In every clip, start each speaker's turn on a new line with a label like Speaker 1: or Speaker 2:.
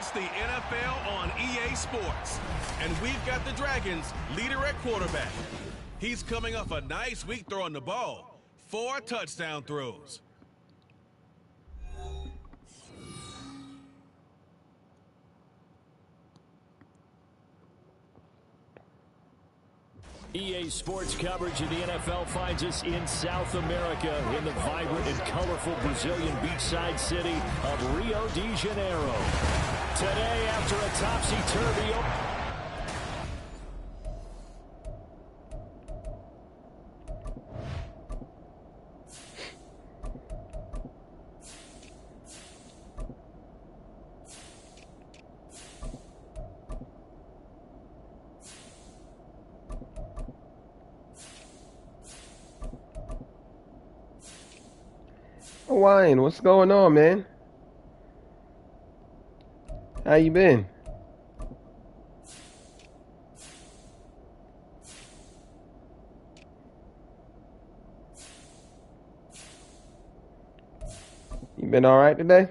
Speaker 1: It's the NFL on EA Sports, and we've got the Dragons leader at quarterback. He's coming off a nice week throwing the ball. 4 touchdown throws.
Speaker 2: EA Sports coverage of the NFL finds us in South America in the vibrant and colorful Brazilian beachside city of Rio de Janeiro. Today, after a topsy-turvy...
Speaker 3: Hawaiian, what's going on, man? How you been? You been all right today?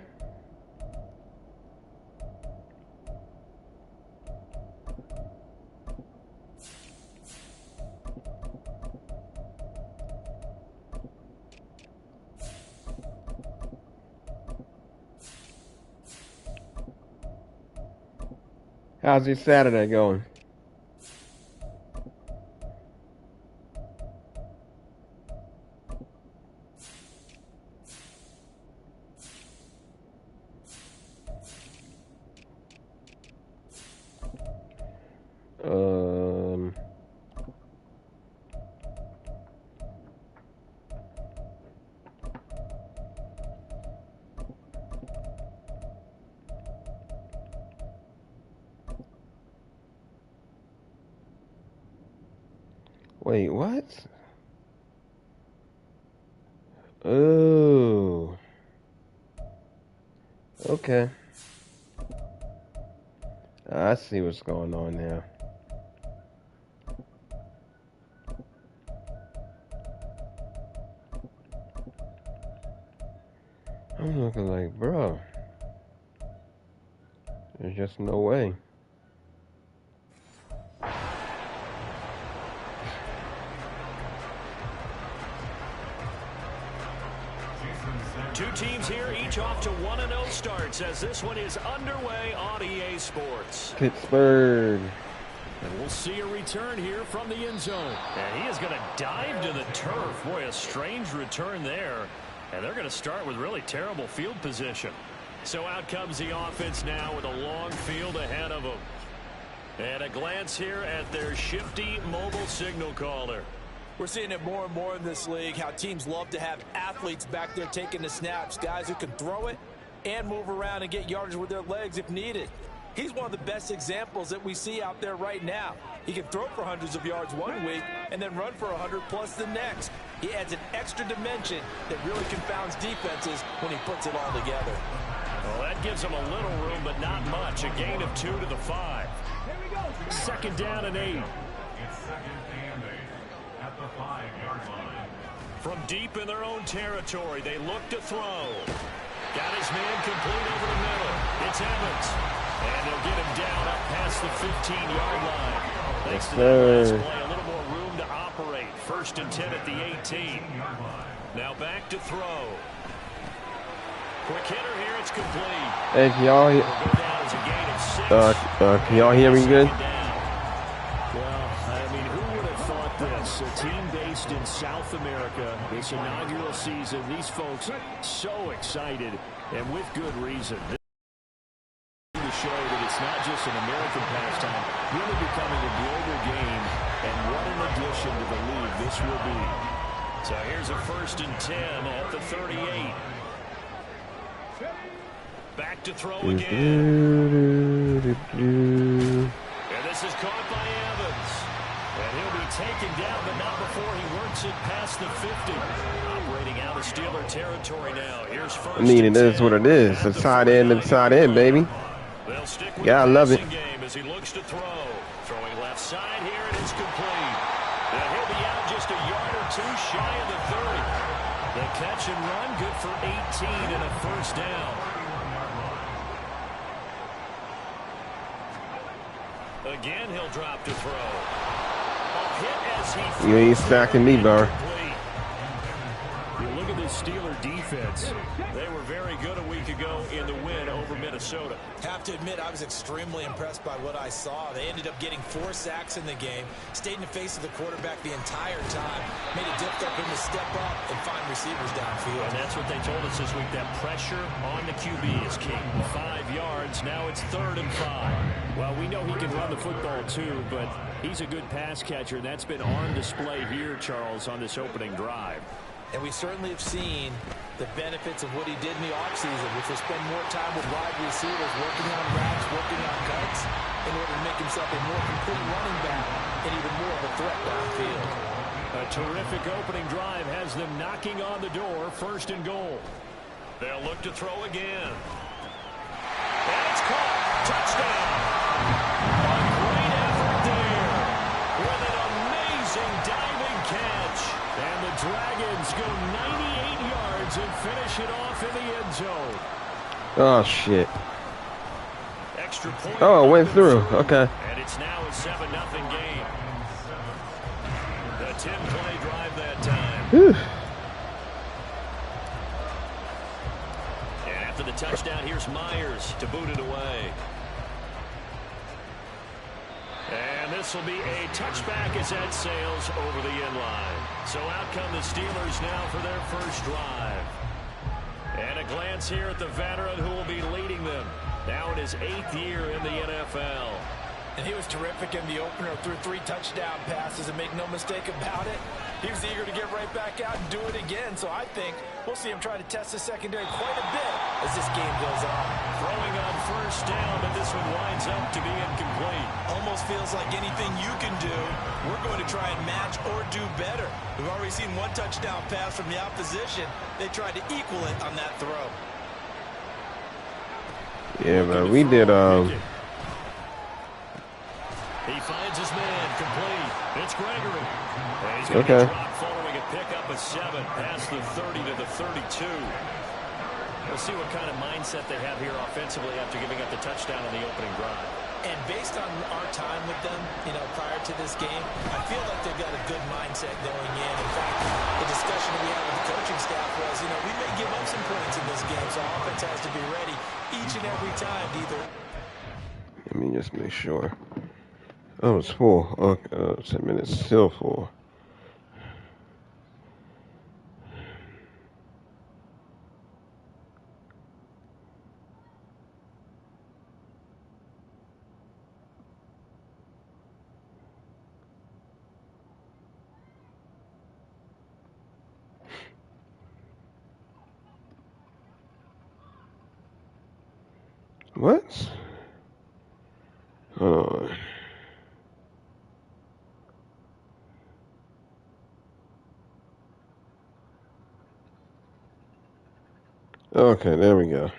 Speaker 3: How's your Saturday going? Wait, what? Oh. Okay. I see what's going on now. I'm looking like, bro, there's just no way.
Speaker 2: Two teams here, each off to 1-0 starts as this one is underway on EA Sports.
Speaker 3: Pittsburgh.
Speaker 2: And we'll see a return here from the end zone. And he is going to dive to the turf. Boy, a strange return there. And they're going to start with really terrible field position. So out comes the offense now with a long field ahead of them. And a glance here at their shifty mobile signal caller.
Speaker 4: We're seeing it more and more in this league, how teams love to have athletes back there taking the snaps, guys who can throw it and move around and get yardage with their legs if needed. He's one of the best examples that we see out there right now. He can throw for hundreds of yards one week and then run for 100+ the next. He adds an extra dimension that really confounds defenses when he puts it all together.
Speaker 2: Well, that gives him a little room, but not much. A gain of 2 to the 5. Second down and 8. From deep in their own territory, they look to throw. Got his man complete over the middle. It's Evans. And they'll get him down up past the 15-yard line. Thanks to that last play, a little more room to operate. 1st and 10 at the 18. Now back to throw. Quick hitter here, it's complete.
Speaker 3: Hey, can y'all hear? Can y'all hear me good?
Speaker 2: This, a team based in South America, this inaugural season, these folks so excited, and with good reason. This to show that it's not just an American pastime, really becoming a global game, and what an addition to the league this will be. So here's a 1st and 10 at the 38. Back to throw again. And this is caught by Evans. And he'll be taken down, but not before he works it past the 50. Operating out of Steeler territory now. Here's 1st.
Speaker 3: I mean, it is what it is. It's side end and side end, baby. Yeah, I love it.
Speaker 2: Game as he looks to throw. Throwing left side here, and it's complete. And he'll be out just a yard or 2 shy of the 30. The catch and run, good for 18 and a 1st down. Again, he'll drop to throw. A hit as he
Speaker 3: You ain't stacking me, bro.
Speaker 2: You look at this Steeler defense. They were very good a week ago in the win over Minnesota.
Speaker 4: Have to admit, I was extremely impressed by what I saw. They ended up getting 4 sacks in the game, stayed in the face of the quarterback the entire time, made it difficult for him to step up and find receivers downfield.
Speaker 2: And that's what they told us this week, that pressure on the QB is king. 5 yards, now it's 3rd and 5. Well, we know he can run the football too, but he's a good pass catcher, and that's been on display here, Charles, on this opening drive.
Speaker 4: And we certainly have seen the benefits of what he did in the offseason, which was spend more time with wide receivers, working on routes, working on cuts, in order to make himself a more complete running back and even more of a threat downfield.
Speaker 2: A terrific opening drive has them knocking on the door, 1st and goal. They'll look to throw again. And it's caught. Touchdown. A great effort there with an amazing diving catch. And the Dragons go 98 yards and finish it off in the end zone.
Speaker 3: Oh, shit.
Speaker 2: Extra point.
Speaker 3: Oh, it went through. Okay.
Speaker 2: And it's now a 7-0 game. The 10-play drive that time.
Speaker 3: Whew.
Speaker 2: And after the touchdown, here's Myers to boot it away. And this will be a touchback as that sails over the end line. So out come the Steelers now for their first drive. And a glance here at the veteran who will be leading them now in his 8th year in the NFL.
Speaker 4: And he was terrific in the opener, threw 3 touchdown passes, and make no mistake about it, he was eager to get right back out and do it again. So I think we'll see him try to test the secondary quite a bit as this game goes on.
Speaker 2: Throwing on 1st down, but this one winds up to be incomplete.
Speaker 4: Almost feels like anything you can do, we're going to try and match or do better. We've already seen 1 touchdown pass from the opposition. They tried to equal it on that throw.
Speaker 3: Yeah, man, we did,
Speaker 2: He finds his man, complete. It's Gregory. And he's going to be dropped following a pickup of 7 past the 30 to the 32. We'll see what kind of mindset they have here offensively after giving up the touchdown on the opening drive.
Speaker 4: And based on our time with them, prior to this game, I feel like they've got a good mindset going in. In fact, the discussion that we had with the coaching staff was, we may give up some points in this game, so offense has to be ready each and every time to either.
Speaker 3: let me just make sure. Oh, it's full. Okay, 10 minutes, still full. What? Hold on. Okay, there we go.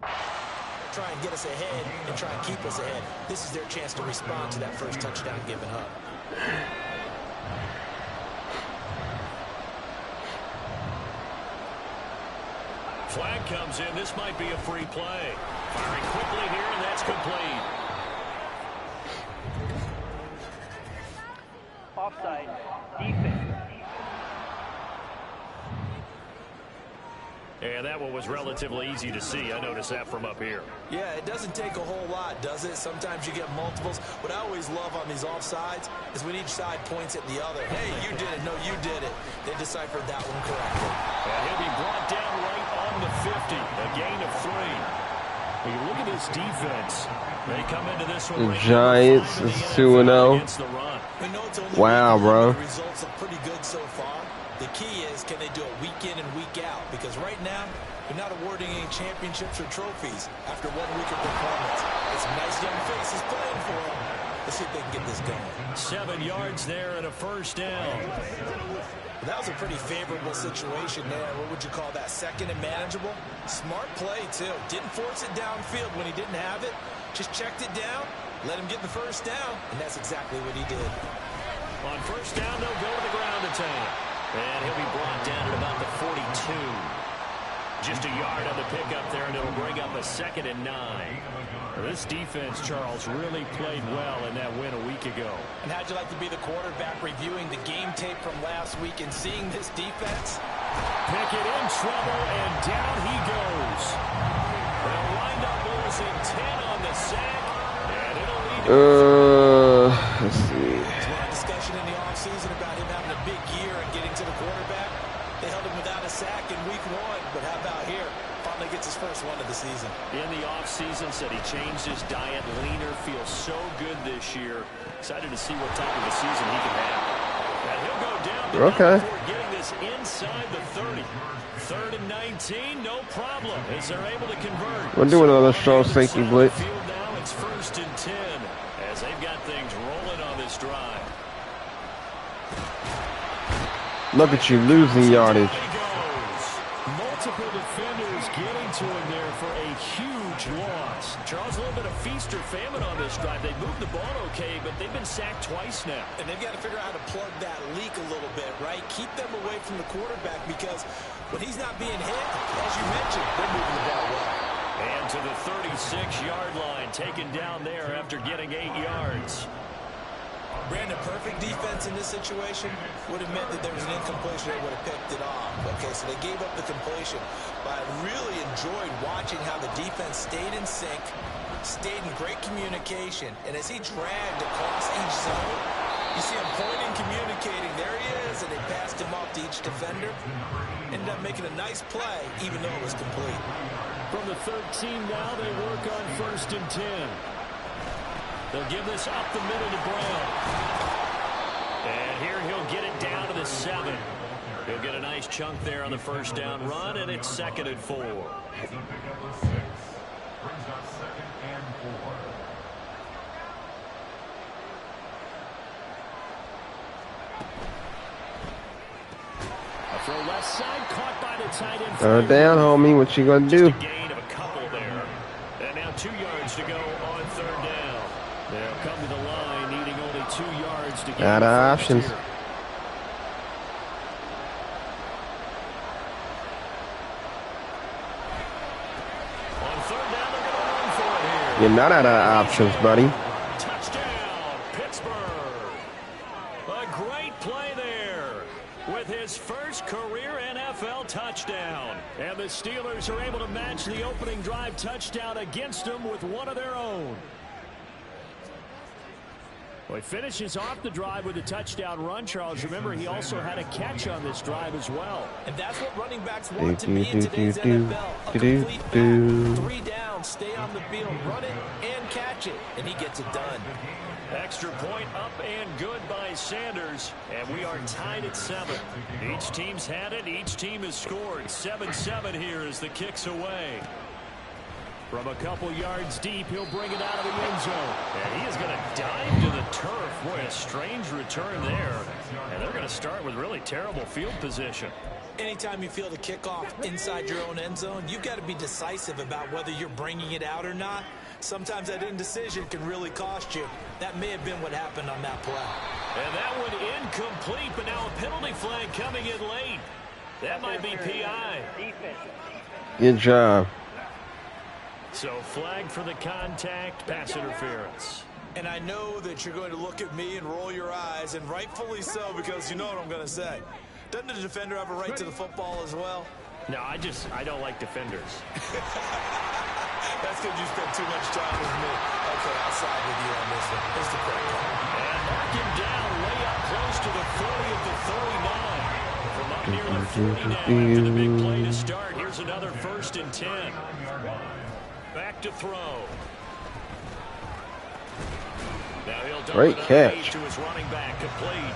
Speaker 4: Try and get us ahead and try and keep us ahead. This is their chance to respond to that first touchdown given up.
Speaker 2: Flag comes in. This might be a free play. Firing quickly here, and that's complete.
Speaker 5: Offside. Defense.
Speaker 2: And that one was relatively easy to see. I noticed that from up here.
Speaker 4: Yeah, it doesn't take a whole lot, does it? Sometimes you get multiples. What I always love on these offsides is when each side points at the other. Hey, you did it. No, you did it. They deciphered that one correctly.
Speaker 2: And he'll be brought down right on the 50. A gain of 3. When you look at this defense, they come into this one.
Speaker 3: The Giants is 2-0. Wow, bro.
Speaker 4: The results look pretty good so far. The key is, can they do it week in and week out? Because right now, they're not awarding any championships or trophies after 1 week of performance. It's nice young faces playing for them. Let's see if they can get this going.
Speaker 2: 7 yards there and a first down.
Speaker 4: That was a pretty favorable situation there. What would you call that? Second and manageable? Smart play, too. Didn't force it downfield when he didn't have it. Just checked it down, let him get the first down, and that's exactly what he did.
Speaker 2: On first down, they'll go to the ground attack. And he'll be brought down at about the 42. Just a yard on the pickup there, and it'll bring up a 2nd and 9.
Speaker 6: This defense, Charles, really played well in that win a week ago.
Speaker 4: And how'd you like to be the quarterback reviewing the game tape from last week and seeing this defense?
Speaker 2: Pickett in trouble, and down he goes. They'll wind up losing 10 on the sack, and it'll lead
Speaker 3: let's see.
Speaker 4: There's a lot of discussion in the offseason about him having a big year and getting to the quarterback. They held him without a sack in week 1, but how about here? Finally gets his first one of the season.
Speaker 2: In the offseason, said he changed his diet, leaner, feels so good this year. Excited to see what type of a season he can have. And he'll go down before getting this inside the 30. 3rd and 19, no problem, as they're able to convert.
Speaker 3: We're doing another strong safety blitz.
Speaker 2: Now it's 1st and 10, as they've got things rolling on this drive.
Speaker 3: Look at you losing yardage.
Speaker 6: Multiple defenders getting to him there for a huge loss.
Speaker 2: Charles, a little bit of feast or famine on this drive. They moved the ball okay, but they've been sacked twice now.
Speaker 4: And they've got to figure out how to plug that leak a little bit, right? Keep them away from the quarterback, because when he's not being hit, as you mentioned, they're moving the ball well.
Speaker 2: And to the 36-yard line, taken down there after getting 8 yards.
Speaker 4: Brandon, perfect defense in this situation would have meant that there was an incompletion. They would have picked it off. Okay, so they gave up the completion. But I really enjoyed watching how the defense stayed in sync, stayed in great communication. And as he dragged across each zone, you see him pointing, communicating. There he is, and they passed him off to each defender. Ended up making a nice play, even though it was complete.
Speaker 6: From the 13 now, they work on 1st and 10. They'll give this up the middle to Brown.
Speaker 2: And here he'll get it down to the 7. He'll get a nice chunk there on the 1st down run, and it's 2nd and 4.
Speaker 6: A throw left side, caught by the tight end.
Speaker 3: Third down, homie. What you gonna do?
Speaker 2: Just a gain of a couple there. And now 2 yards to go on 3rd down.
Speaker 6: They'll come to the line, needing only 2 yards to get
Speaker 3: Out of options.
Speaker 6: Here.
Speaker 2: On 3rd down, they're going to run for it here.
Speaker 3: You're not out of options, buddy.
Speaker 2: Touchdown, Pittsburgh. A great play there with his first career NFL touchdown.
Speaker 6: And the Steelers are able to match the opening drive touchdown against them with one of their own. Well, he finishes off the drive with a touchdown run, Charles. Remember, he also had a catch on this drive as well.
Speaker 4: And that's what running backs want to be in today's NFL. A complete back. 3 down, stay on the field, run it, and catch it. And he gets it done.
Speaker 2: Extra point up and good by Sanders. And we are tied at 7. Each team's had it. Each team has scored. 7-7 here as the kick's away.
Speaker 6: From a couple yards deep, he'll bring it out of the end zone.
Speaker 2: And he is going to dive to the turf. Boy, a strange return there. And they're going to start with really terrible field position.
Speaker 4: Anytime you feel the kickoff inside your own end zone, you've got to be decisive about whether you're bringing it out or not. Sometimes that indecision can really cost you. That may have been what happened on that play.
Speaker 2: And that one incomplete, but now a penalty flag coming in late. That might be PI.
Speaker 3: Good job.
Speaker 2: So flag for the contact, pass interference.
Speaker 4: And I know that you're going to look at me and roll your eyes, and rightfully so, because you know what I'm going to say. Doesn't the defender have a right to the football as well?
Speaker 2: No, I don't like defenders.
Speaker 4: That's because you spent too much time with me. Okay, I'll side with you on this one. Here's the correct call.
Speaker 2: And mark him down way up close to the 40 of the 39. From up near the 40 now after the big play to start. Here's another 1st and 10. Back to throw. Now he'll
Speaker 3: Great catch.
Speaker 2: To his running back, complete.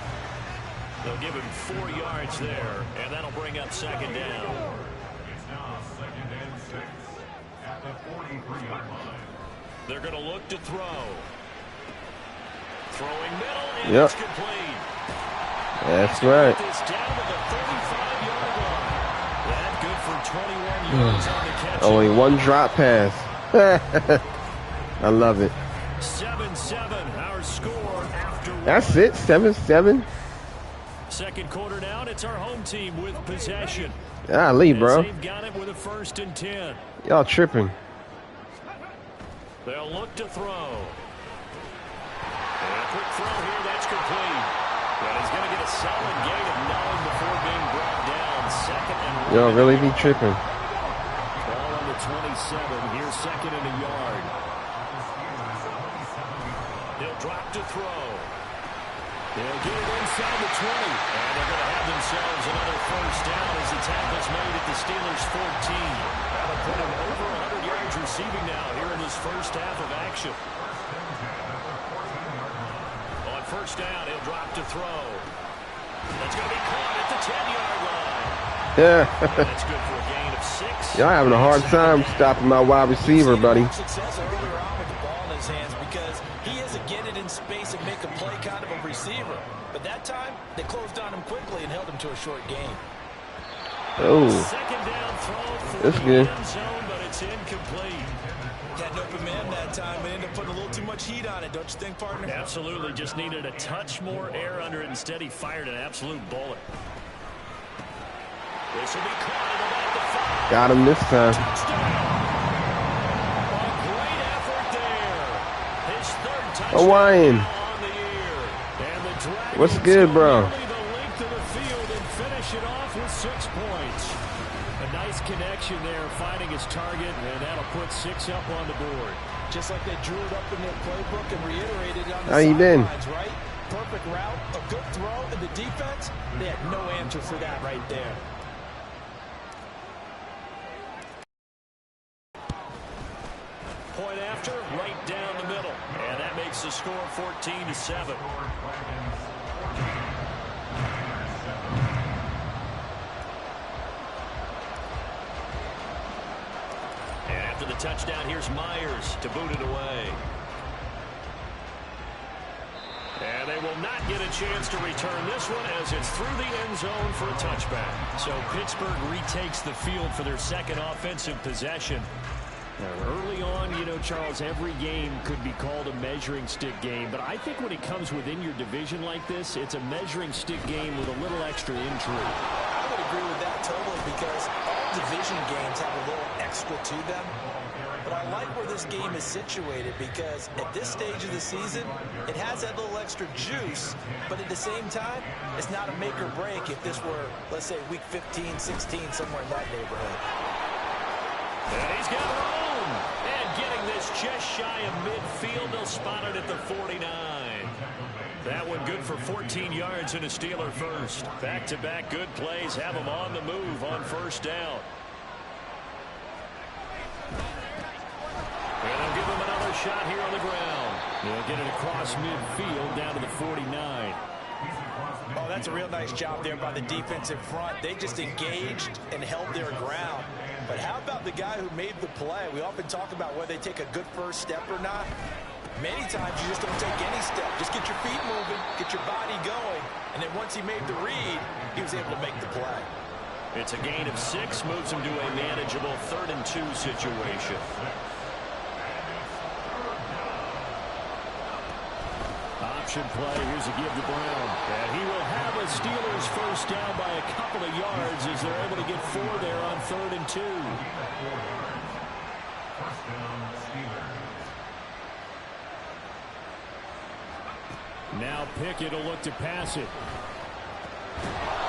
Speaker 2: They'll give him 4 yards there, and that'll bring up 2nd down. They're going to look to throw. Throwing middle, and it's complete.
Speaker 3: That's right.
Speaker 2: This down to the 35-yard line. That good for 21 yards on the catch.
Speaker 3: Only one drop pass. I love it.
Speaker 2: 7-7, our score after.
Speaker 3: That's it, 7-7.
Speaker 6: second quarter now, and it's our home team with possession.
Speaker 3: Golly, bro.
Speaker 6: They've got it with a 1st and 10.
Speaker 3: Y'all tripping.
Speaker 6: They'll look to throw. And a quick throw here, that's complete. But he's going to get a solid gain of 9 before being brought down. 2nd and 1.
Speaker 3: Y'all really be tripping.
Speaker 6: Ball on the 27. Here's 2nd and a yard. He'll drop to throw. They'll get it inside the 20. And they're going to have themselves another 1st down as the tackle's made at the Steelers' 14. That'll put him over 100 yards receiving now here in his first half of action. On 1st down, he'll drop to throw. That's going to be caught at the 10-yard line.
Speaker 3: Yeah.
Speaker 6: That's good for a gain of 6.
Speaker 3: Y'all having a hard time stopping my wide receiver, buddy.
Speaker 4: Success earlier on with the ball in his hands because he is a get it in space and make a play kind of a receiver. But that time, they closed on him quickly and held him to a short gain.
Speaker 3: Oh,
Speaker 6: 2nd down throw for
Speaker 3: that's
Speaker 6: the
Speaker 3: good.
Speaker 6: end zone, but it's incomplete.
Speaker 4: Had an open man that time, but ended up putting a little too much heat on it, don't you think, partner?
Speaker 6: Absolutely, just needed a touch more air under it. Instead, he fired an absolute bullet. This will be caught at about the 5.
Speaker 3: Got him this time.
Speaker 6: Touchdown! A great effort there. His 3rd touchdown
Speaker 3: Hawaiian.
Speaker 6: on the year. And the Dragons
Speaker 3: What's good, bro?
Speaker 6: go nearly the length of the field and finish it off with 6 points. A nice connection there, finding his target, and that'll put 6 up on the board.
Speaker 4: Just like they drew it up in their playbook and reiterated it on the
Speaker 3: How you been?
Speaker 4: sidelines, right? Perfect route, a good throw, and the defense, they had no answer for that right there.
Speaker 6: Point after, right down the middle. And that makes the score 14-7. And after the touchdown, here's Myers to boot it away. And they will not get a chance to return this one as it's through the end zone for a touchback. So Pittsburgh retakes the field for their 2nd offensive possession. Now, early on, you know, Charles, every game could be called a measuring stick game. But I think when it comes within your division like this, it's a measuring stick game with a little extra intrigue.
Speaker 4: I would agree with that totally because all division games have a little extra to them. But I like where this game is situated because at this stage of the season, it has that little extra juice, but at the same time, it's not a make or break if this were, let's say, week 15, 16, somewhere in that neighborhood.
Speaker 6: And he's got room. And getting this just shy of midfield, they'll spot it at the 49. That one good for 14 yards and a Steeler 1st. Back-to-back good plays have them on the move on 1st down. And they'll give him another shot here on the ground. They'll get it across midfield down to the 49.
Speaker 4: Oh, that's a real nice job there by the defensive front. They just engaged and held their ground. But how about the guy who made the play? We often talk about whether they take a good first step or not. Many times you just don't take any step. Just get your feet moving, get your body going. And then once he made the read, he was able to make the play.
Speaker 6: It's a gain of 6, moves him to a manageable 3rd and 2 situation. Option play, here's a give to Brown. And he will have a Steelers 1st down by a couple of yards as they're able to get 4 there on 3rd and 2. Now Pickett will look to pass it.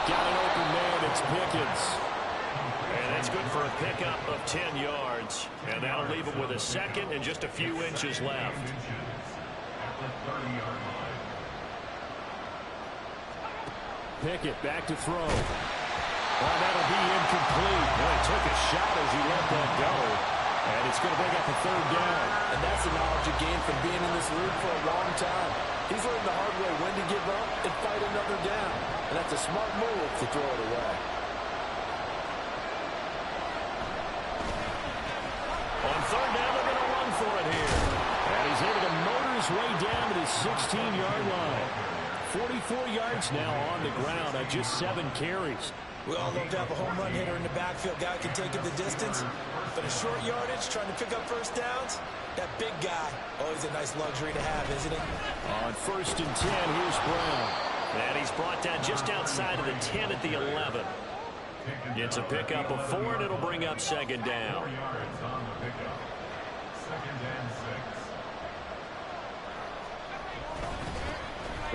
Speaker 6: Got an open man, it's Pickens. And that's good for a pickup of 10 yards. And that'll leave him with a 2nd and just a few inches left. Pickett back to throw. Well, that'll be incomplete. Well, he took a shot as he let that go. And it's going to bring up a 3rd down.
Speaker 4: And that's the knowledge you gain from being in this league for a long time. He's learned the hard way when to give up and fight another down. And that's a smart move to throw it away.
Speaker 6: On 3rd down, they're going to run for it here. And he's able to motor his way down to the 16-yard line. 44 yards now on the ground on just 7 carries.
Speaker 4: We all love to have a home run hitter in the backfield. Guy can take it the distance. But a short yardage, trying to pick up 1st downs, that big guy, always a nice luxury to have, isn't it?
Speaker 6: On 1st and 10, here's Brown. And he's brought down just outside of the 10 at the 11. It's a pickup of 4, and it'll bring up second down.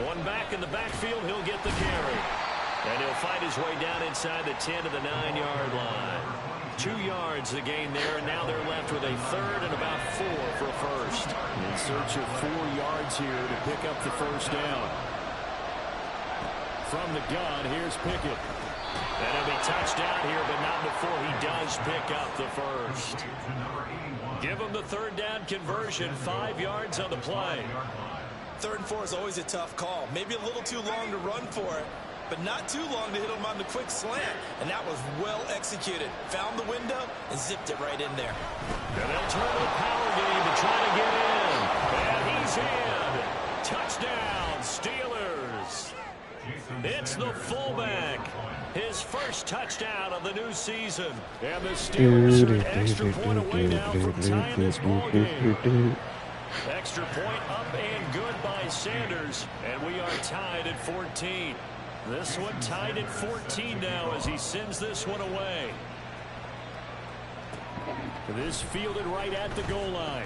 Speaker 6: One back in the backfield, he'll get the carry. And he'll fight his way down inside the 10 to the 9-yard line. 2 yards the gain there, and now they're left with a third and about 4 for a first.
Speaker 2: In search of 4 yards here to pick up the first down. From the gun, here's Pickett.
Speaker 6: And he'll be touched down here, but not before he does pick up the first. Give him the third down conversion, 5 yards on the play.
Speaker 4: 3rd and 4 is always a tough call. Maybe a little too long to run for it, but not too long to hit him on the quick slant. And that was well executed. Found the window and zipped it right in there.
Speaker 6: And they'll turn to the power game to try to get in. And he's in. Touchdown, Steelers. It's the fullback. His first touchdown of the new season. And the Steelers are an extra point away now from tying this ball game. Extra point up and good by Sanders. And we are tied at 14. This one tied at 14 now as he sends this one away. This fielded right at the goal line.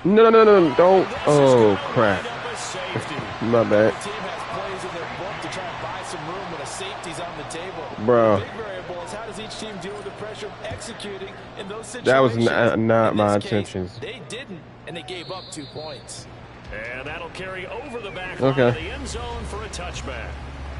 Speaker 3: No, don't. Oh, crap. My bad.
Speaker 4: The team has plays in their book to try and buy some room when a safety's on the table.
Speaker 3: Bro.
Speaker 4: The big variable is how does each team deal with the pressure of executing in those situations?
Speaker 3: That was not my
Speaker 4: Case,
Speaker 3: intentions.
Speaker 4: they didn't, and they gave up 2 points.
Speaker 6: And that'll carry over the back
Speaker 3: Okay.
Speaker 6: line of the end zone for a touchback.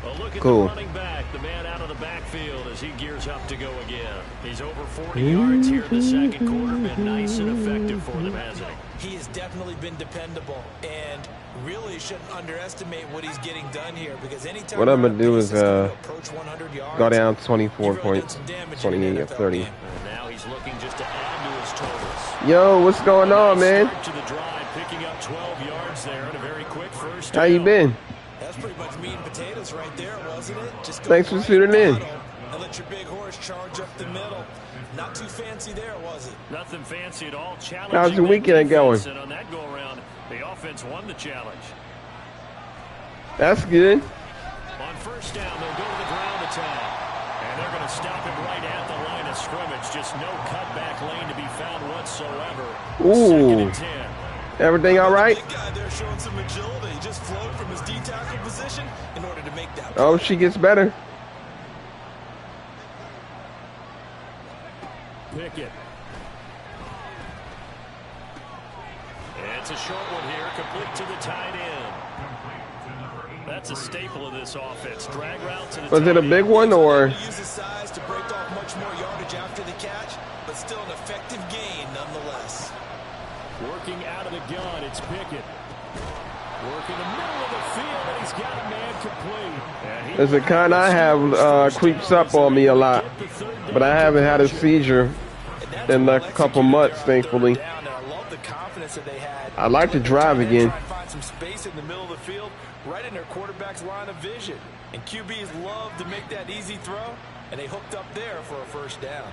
Speaker 6: A look at
Speaker 3: Cool.
Speaker 6: the running back, the man out of the backfield as he gears up to go again. He's over 40 yards here in the second quarter. Been nice and effective for them, hasn't he?
Speaker 4: He has definitely been dependable, and really shouldn't underestimate what he's getting done here, because anytime
Speaker 3: What I'm gonna do is
Speaker 4: approach 100 yards,
Speaker 3: go down 24
Speaker 4: you've really done
Speaker 3: points,
Speaker 4: some damage
Speaker 3: 28
Speaker 4: in an
Speaker 3: or
Speaker 4: NFL
Speaker 3: 30.
Speaker 4: game.
Speaker 6: And now he's looking just to add to his totals.
Speaker 3: Yo, what's going on, man?
Speaker 6: Start to the drive, picking up 12 yards there and a very quick first
Speaker 3: How you
Speaker 6: down.
Speaker 3: been?
Speaker 4: That's pretty much meat and potatoes right there, wasn't it? Just go
Speaker 3: Thanks for
Speaker 4: right
Speaker 3: tuning in.
Speaker 4: bottom and let your big horse charge up the middle. Not too fancy there, was it?
Speaker 6: Nothing fancy at all. Challenging
Speaker 3: How's your
Speaker 6: that
Speaker 3: weekend
Speaker 6: defense,
Speaker 3: going?
Speaker 6: And on that go-around, the offense won the challenge.
Speaker 3: That's good.
Speaker 6: On first down, they'll go to the ground attack. And they're going to stop it right at the line of scrimmage. Just no cutback lane to be found whatsoever. Second
Speaker 3: Ooh.
Speaker 6: and 10.
Speaker 3: Everything all right?
Speaker 4: Big guy there showing some agility. He just flowed from his D-tackle position in order to make that.
Speaker 3: Oh, she gets better.
Speaker 6: Pickett. It's a short one here, complete to the tight end. That's a staple of this offense. Drag route to the
Speaker 3: Was it a
Speaker 6: tight
Speaker 3: big
Speaker 6: end.
Speaker 3: one or?
Speaker 4: Use his size to break off much more yardage after the catch, but still an effective gain nonetheless.
Speaker 2: Working out of the gun, it's Pickett. Working the middle of the field, and he's got a man complete.
Speaker 3: It's the kind I have creeps up on me a lot, but I haven't had a seizure in a couple months, thankfully. I'd like to drive again.
Speaker 4: Find some space in the middle of the field, right in their quarterback's line of vision. And QBs love to make that easy throw, and they hooked up there for a first down.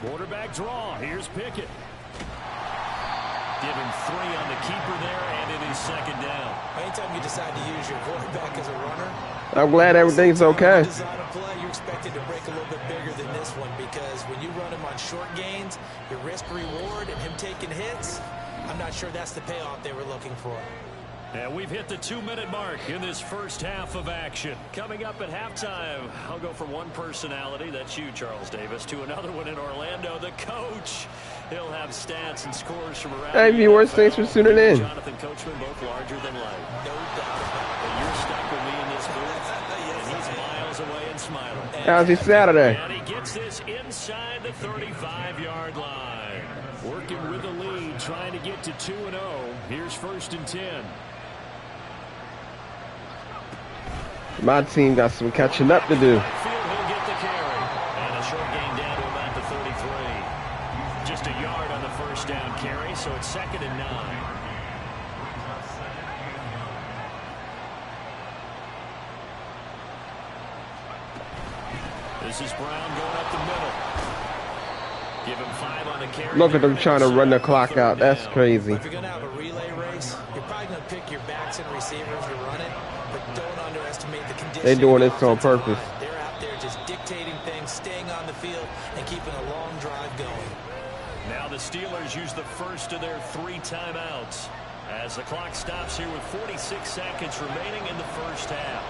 Speaker 2: Quarterback draw. Here's Pickett.
Speaker 6: Give him 3 on the keeper there, and it is second down.
Speaker 4: Anytime you decide to use your quarterback as a runner,
Speaker 3: I'm glad everything's okay.
Speaker 4: design a play, you're expected to break a little bit bigger than this one, because when you run him on short gains, your risk reward and him taking hits, I'm not sure that's the payoff they were looking for.
Speaker 6: And we've hit the 2-minute mark in this first half of action. Coming up at halftime, I'll go from one personality, that's you, Charles Davis, to another one in Orlando, the coach. He'll have stats and scores from around
Speaker 3: Hey,
Speaker 6: the
Speaker 3: viewers,
Speaker 6: NFL.
Speaker 3: thanks for tuning in.
Speaker 6: Jonathan Coachman, both larger than life.
Speaker 4: No doubt about it.
Speaker 6: And you're stuck with me in this booth, and he's miles away and smiling.
Speaker 3: How's your Saturday?
Speaker 6: And he gets this inside the 35-yard line.
Speaker 2: Working with the lead, trying to get to 2-0. Here's first and 10.
Speaker 3: My team got some catching up to do.
Speaker 6: Field, he'll get the carry. And a short gain down to about the 33. Just a yard on the first down carry, so it's second and 9. This is Brown going up the middle. Give him 5 on the carry.
Speaker 3: Look at them trying to run the clock out. That's crazy.
Speaker 4: If you're going to have a relay race, you're probably going to pick your backs and receivers to run it, but don't underestimate the condition.
Speaker 3: They're doing this on purpose.
Speaker 4: They're out there just dictating things, staying on the field, and keeping a long drive going.
Speaker 6: Now the Steelers use the first of their 3 timeouts as the clock stops here with 46 seconds remaining in the first half.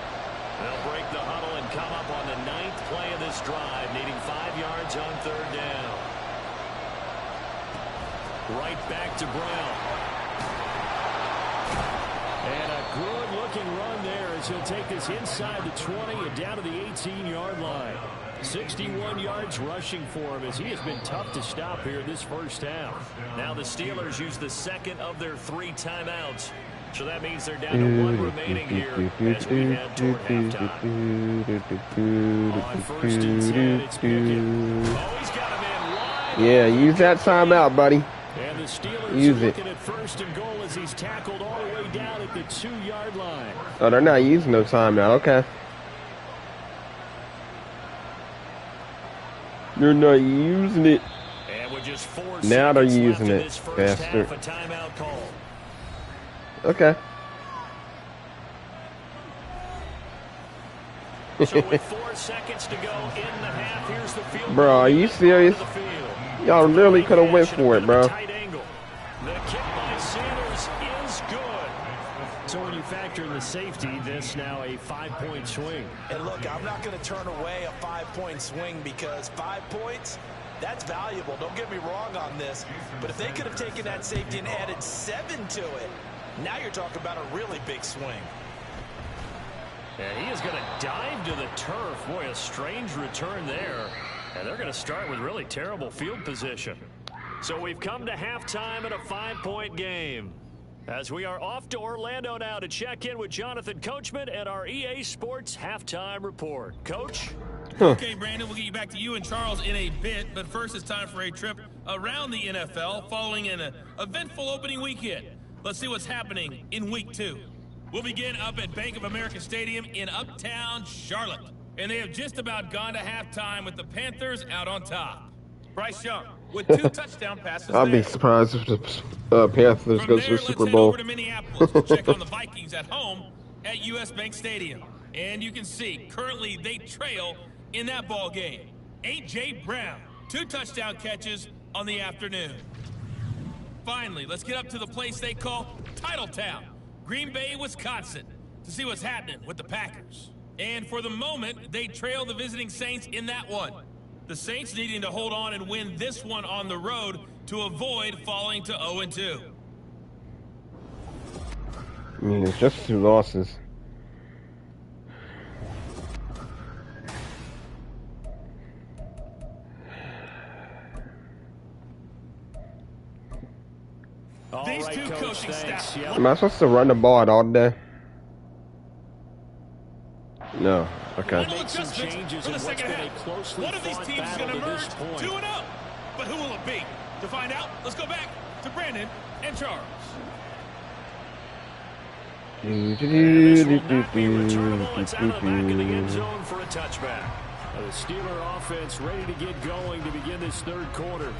Speaker 6: They'll break the huddle and come up on the 9th play of this drive, needing 5 yards on 3rd down. Right back to Brown. And a good-looking run there as he'll take this inside the 20 and down to the 18-yard line. 61 yards rushing for him as he has been tough to stop here this first half. Now the Steelers use the second of their 3 timeouts. So that means they're down to 1 remaining here as we head toward halftime. On 1st and 10, it's Pickett. Oh, he's got him in wide.
Speaker 3: Yeah, use that timeout, buddy.
Speaker 6: And the Steelers
Speaker 3: use
Speaker 6: are
Speaker 3: it.
Speaker 6: looking at 1st and goal as he's tackled all the way down at the 2-yard line.
Speaker 3: Oh, they're not using no timeout. Okay. They're not using it.
Speaker 6: And with just 4
Speaker 3: Now they're
Speaker 6: seconds
Speaker 3: using
Speaker 6: left in
Speaker 3: it,
Speaker 6: this first
Speaker 3: bastard.
Speaker 6: half, a timeout call.
Speaker 3: Okay.
Speaker 6: So with 4 seconds to go in the half, here's the field.
Speaker 3: Bro, are you serious? Y'all literally could have went for it, bro.
Speaker 6: Tight angle. The kick by Sanders is good. So when you factor in the safety, this now a 5-point swing.
Speaker 4: And look, I'm not going to turn away a 5-point swing because 5 points, that's valuable. Don't get me wrong on this. But if they could have taken that safety and added 7 to it, now you're talking about a really big swing.
Speaker 6: And he is going to dive to the turf. Boy, a strange return there. And they're going to start with really terrible field position. So we've come to halftime in a 5-point game. As we are off to Orlando now to check in with Jonathan Coachman at our EA Sports Halftime Report. Coach?
Speaker 7: Okay, Brandon, we'll get you back to you and Charles in a bit. But first, it's time for a trip around the NFL following an eventful opening weekend. Let's see what's happening in Week 2. We'll begin up at Bank of America Stadium in Uptown Charlotte. And they have just about gone to halftime with the Panthers out on top. Bryce Young with 2 touchdown passes.
Speaker 3: I'll be surprised if the Panthers
Speaker 7: From
Speaker 3: go
Speaker 7: there,
Speaker 3: to the
Speaker 7: let's
Speaker 3: Super
Speaker 7: head
Speaker 3: Bowl.
Speaker 7: over to Minneapolis to check on the Vikings at home at US Bank Stadium. And you can see, currently they trail in that ball game. A.J. Brown, 2 touchdown catches on the afternoon. Finally, let's get up to the place they call Titletown, Green Bay, Wisconsin, to see what's happening with the Packers. And for the moment, they trail the visiting Saints in that one. The Saints needing to hold on and win this one on the road to avoid falling to 0-2.
Speaker 3: I mean, it's just 2 losses.
Speaker 7: These 2 coaching staffs.
Speaker 3: Am I supposed to run the ball all day? No. Okay.
Speaker 6: Make some changes in what's been a closely
Speaker 7: One of these
Speaker 6: fought
Speaker 7: teams is
Speaker 6: battle
Speaker 7: going to
Speaker 6: to
Speaker 7: emerge
Speaker 6: this point.
Speaker 7: 2-0. But who will it be? To find out, let's go back to Brandon and Charles.
Speaker 6: And this will not be returnable. It's out of the back of the end zone for a touchback. The Steeler offense ready to get going to begin this 3rd quarter.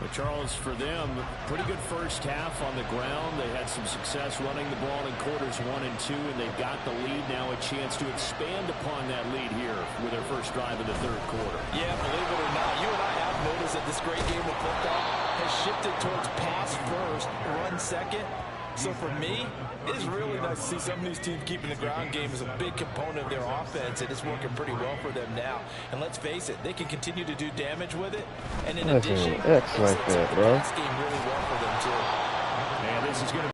Speaker 6: But Charles, for them, pretty good first half on the ground. They had some success running the ball in quarters 1 and 2, and they've got the lead now, a chance to expand upon that lead here with their first drive in the 3rd quarter.
Speaker 4: Yeah, believe it or not, you and I have noticed that this great game of football has shifted towards pass first, run second. So for me, it is really nice to see some of these teams keeping the ground game as a big component of their offense, and it's working pretty well for them now. And let's face it, they can continue to do damage with it. And in addition,
Speaker 3: X like that, bro.
Speaker 4: This game really well for them too.
Speaker 6: And this is going to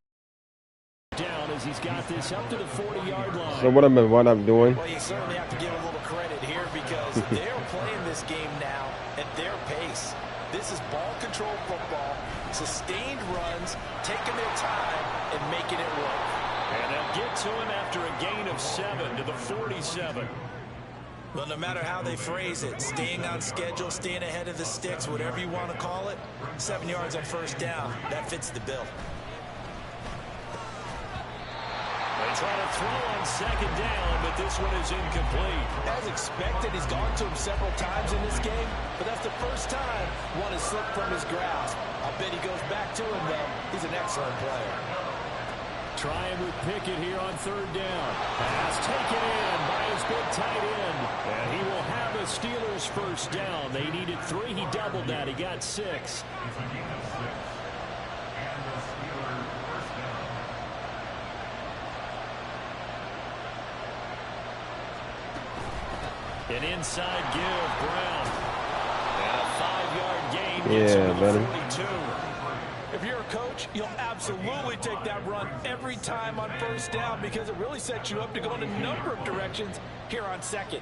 Speaker 6: be down as he's got this up to the 40-yard line.
Speaker 3: So what I'm doing?
Speaker 4: Well, you certainly have to give a little credit here because they're playing this game now at their pace. This is ball control football, sustained runs, taking their time and making it work.
Speaker 6: And they'll get to him after a gain of 7 to the 47.
Speaker 4: Well, no matter how they phrase it, staying on schedule, staying ahead of the sticks, whatever you want to call it, 7 yards on 1st down, that fits the bill.
Speaker 6: The They try to throw on second down, but this one is incomplete.
Speaker 4: As expected, he's gone to him several times in this game, but that's the first time one has slipped from his grasp. I bet he goes back to him, though. He's an excellent player.
Speaker 2: Trying with Pickett here on third down. Pass taken in by his big tight end. And he will have the Steelers first down. They needed 3. He doubled that. He got 6. An inside give, Brown. And a 5-yard gain gets him to the 42.
Speaker 4: If you're a coach, you'll absolutely take that run every time on first down because it really sets you up to go in a number of directions here on second.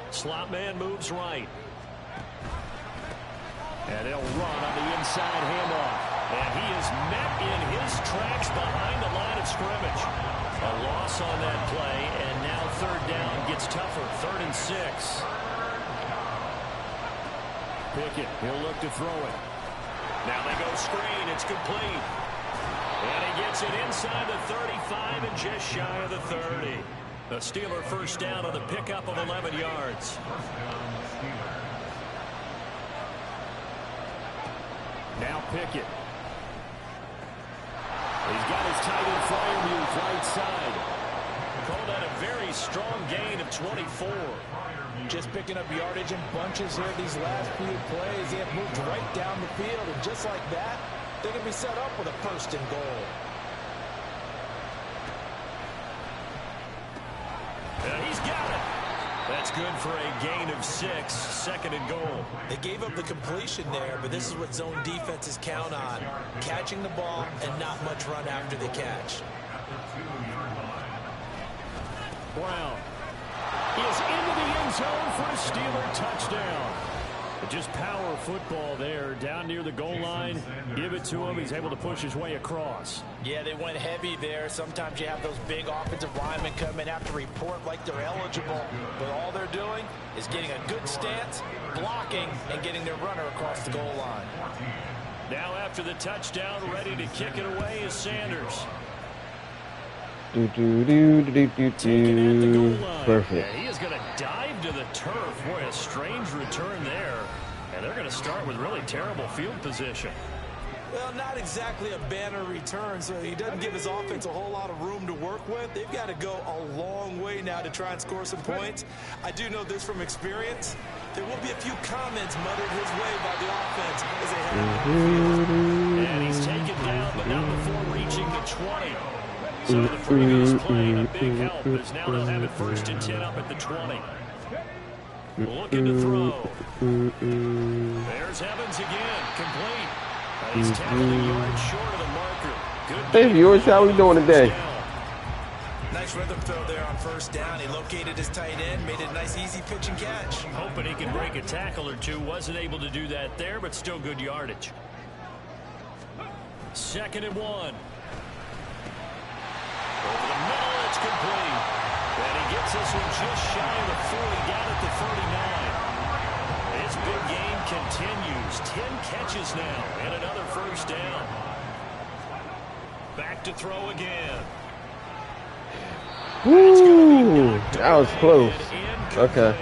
Speaker 2: Slot man moves right. And he'll run on the inside handoff. And he is met in his tracks behind the line of scrimmage. A loss on that play, and now third down gets tougher. 3rd and 6. Pickett, he'll look to throw it. Now they go screen. It's complete. And he gets it inside the 35 and just shy of the 30. The Steeler first down on the pickup of 11 yards. Now Pickett. He's got his tight end Freiermuth right side. Called out a very strong gain of 24.
Speaker 4: Just picking up yardage in bunches here these last few plays. They have moved right down the field, and just like that, they can be set up with a 1st and goal.
Speaker 6: And he's got it. That's good for a gain of 6. 2nd and goal.
Speaker 4: They gave up the completion there, but this is what zone defenses count on. Catching the ball and not much run after the catch.
Speaker 2: Brown is into the end zone for a Steeler touchdown. Just power football there down near the goal line. Give it to him. He's able to push his way across.
Speaker 4: Yeah, they went heavy there. Sometimes you have those big offensive linemen come in, have to report like they're eligible. But all they're doing is getting a good stance, blocking, and getting their runner across the goal line.
Speaker 6: Now after the touchdown, ready to kick it away is Sanders.
Speaker 3: Perfect.
Speaker 6: Yeah, he is going to dive to the turf. Boy, a strange return there. And they're going to start with really terrible field position.
Speaker 4: Well, not exactly a banner return, so he doesn't give his offense a whole lot of room to work with. They've got to go a long way now to try and score some points. I do know this from experience. There will be a few comments muttered his way by the offense as they head out the field.
Speaker 6: And he's taken down, but not before reaching the 20. So the previous play, a big help, as now they'll have it 1st and 10 up at the 20. Looking to throw. There's Evans again, complete. He's tackled a yard short of the marker. Good.
Speaker 3: Hey viewers, how we doing today?
Speaker 4: Nice rhythm throw there on 1st down. He located his tight end, made it a nice easy pitch and catch.
Speaker 6: Hoping he could break a tackle or two. Wasn't able to do that there, but still good yardage. 2nd and 1. Over the middle, it's complete. And he gets this one just shy of the 40, down at the 39. His big game continues. 10 catches now, and another 1st down. Back to throw again.
Speaker 3: Woo! That was close. Okay.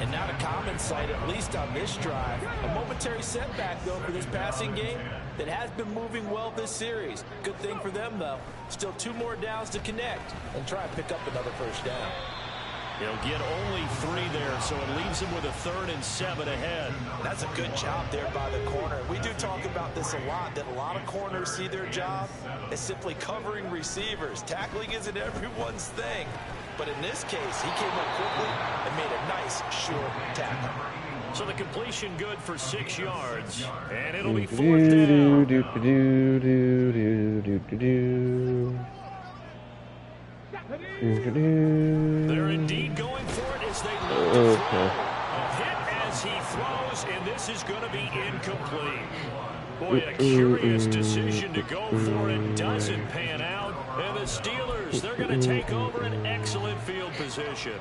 Speaker 4: And not a common sight, at least on this drive. A momentary setback, though, for this passing game that has been moving well this series. Good thing for them, though. Still 2 more downs to connect and try and pick up another 1st down.
Speaker 6: He'll get only 3 there, so it leaves him with a 3rd and 7 ahead.
Speaker 4: That's a good job there by the corner. We do talk about this a lot, that a lot of corners see their job as simply covering receivers. Tackling isn't everyone's thing. But in this case, he came up quickly and made a nice, short tackle.
Speaker 6: So the completion good for 6 yards, and it'll be 4th down. They're indeed going for it as they look to throw. A hit as he throws, and this is going to be incomplete. Boy, a curious decision to go for it. Doesn't pan out. And the Steelers, they're going to take over an excellent field position.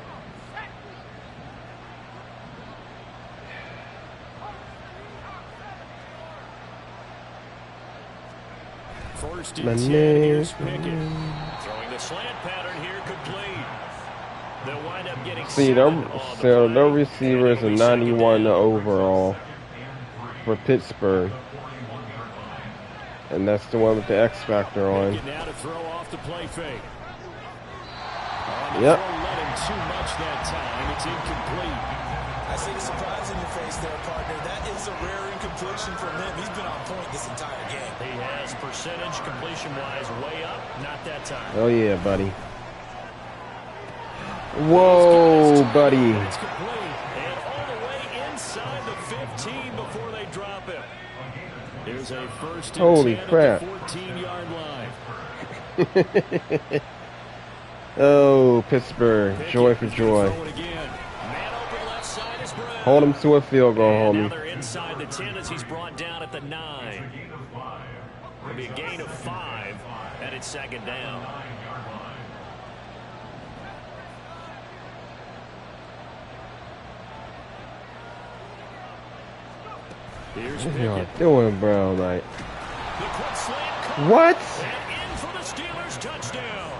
Speaker 6: First and 10, here's Pickett. Throwing the slant pattern here, complete. They'll wind up getting
Speaker 3: their receivers are 91 overall for Pittsburgh. And that's the one with the X factor on.
Speaker 6: Now to throw off the play fake.
Speaker 3: Yep.
Speaker 6: Let him too much that time. It's incomplete.
Speaker 4: I see the surprise in your face there, partner. That is a rare incompletion from him. He's been on point this entire game.
Speaker 6: He has percentage completion-wise way up. Not that time.
Speaker 3: Oh, yeah, buddy. Whoa, buddy.
Speaker 6: It's complete. And all the way inside the 15 before they drop him. There's a first and
Speaker 3: Holy
Speaker 6: 10
Speaker 3: crap.
Speaker 6: at the 14-yard line.
Speaker 3: Oh, Pittsburgh. Joy for joy. Hold him to a field goal,
Speaker 6: Now
Speaker 3: homie.
Speaker 6: they're inside the 10 as he's brought down at the 9. It'll be a gain of 5, and it's second down. Here's
Speaker 3: What y'all
Speaker 6: Pickett.
Speaker 3: doing, bro? Like,
Speaker 6: The quick slant caught.
Speaker 3: what?
Speaker 6: And in for the Steelers touchdown.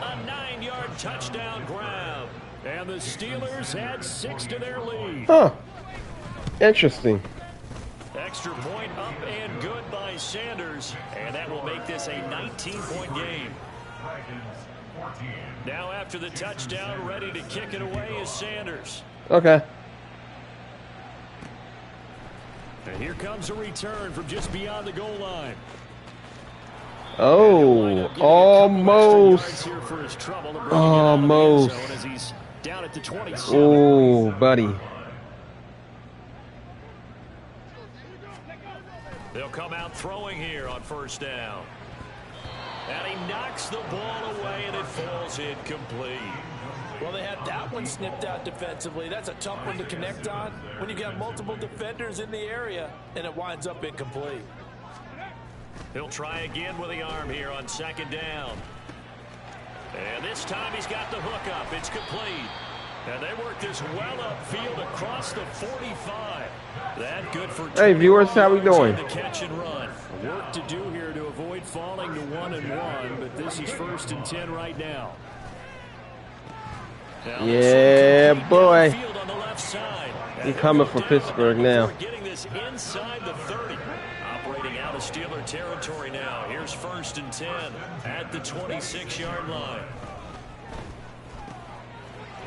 Speaker 6: A 9-yard touchdown grab. And the Steelers add 6 to their lead.
Speaker 3: Huh. Interesting.
Speaker 6: Extra point up and good by Sanders. And that will make this a 19-point game. Now after the touchdown, ready to kick it away is Sanders.
Speaker 3: Okay.
Speaker 6: And here comes a return from just beyond the goal line.
Speaker 3: Oh, almost. Almost. Oh, buddy.
Speaker 6: They'll come out throwing here on first down. And he knocks the ball away, and it falls incomplete.
Speaker 4: Well, they had that one snipped out defensively. That's a tough one to connect on when you've got multiple defenders in the area, and it winds up incomplete.
Speaker 6: He'll try again with the arm here on second down. And this time he's got the hook up. It's complete. And they work this well upfield across the 45. That good for
Speaker 3: Hey, viewers, how we doing?
Speaker 6: The catch and run. Work to do here to avoid falling to 1-1, but this is first and 10 right now.
Speaker 3: Yeah, boy.
Speaker 6: On the left side.
Speaker 3: He coming for Pittsburgh now.
Speaker 6: Getting this inside the 30. Operating out of Steeler territory now. Here's first and 10 at the 26-yard line.